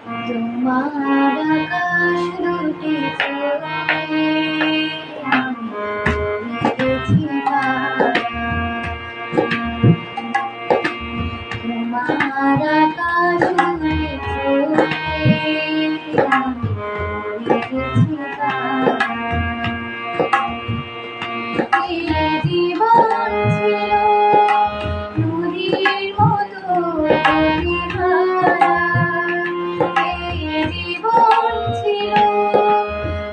তোমার আকাশ দুটি চোখে আমি দেখেছি তারা। তোমার আকাশ দুটি চোখে আমি দেখেছি তারা। এই জীবন ছিল নদীর মতো গভীরধারা। এই জীবন ছিল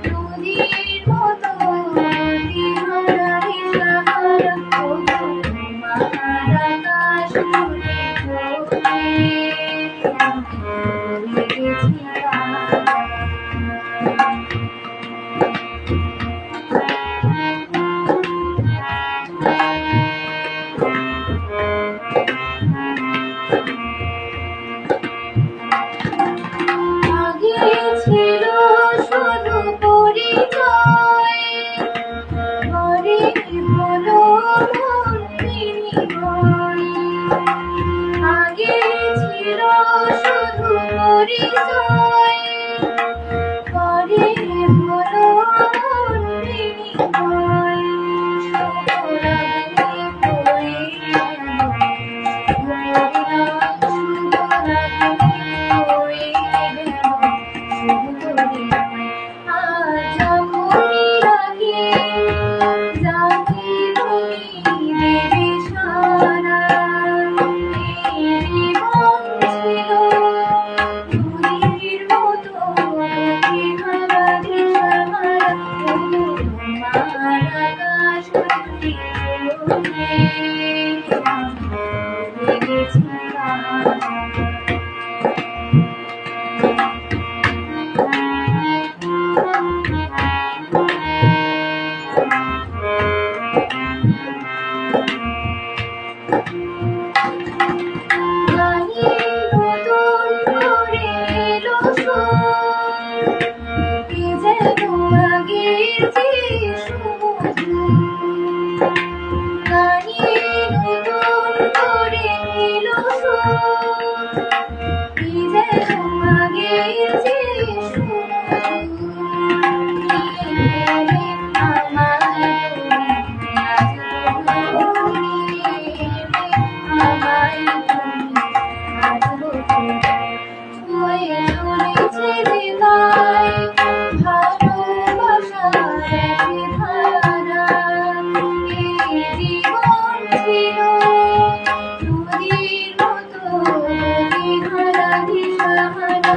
নদীর মতো গভীরধারা দিশাহারা। ওগো তোমার আকাশ দুটি চোখে আমি দেখেছি তারা। আগে ছিল শুধু পরিচয়, পরে হলো মন বিনিময়। আগে ছিল শুধু পরিচয়, পরে হলো মন বিনিময়। শুভরাত্রি পড়ে গেল, শুভরাত্রি পড়ে গেল, শুভরাত্রি। আজ যখনই ডাকি যাকে তুমি দেবে সাড়া। এই জীবন ছিল নদীর মতো গভীরধারা দিশাহারা। ওগো তোমার আকাশ দুটি চোখে আমি দেখেছি তারা। গানের নতুন করে এলো সুর, এ যেন আগের চেয়ে সুমধুর। গানের নতুন করে এলো সুর, এ যেন আগের চেয়ে সুমধুর। নিয়ে গেলে আমায় তুমি, আজ তবু নিয়ে এলে আমায় তুমি, আজ তবু। ছুঁয়ে চলেছে হৃদয় ভালোবাসার এক ধারা। এই জীবন ছিল নদীর মতো গভীরধারা দিশাহারা।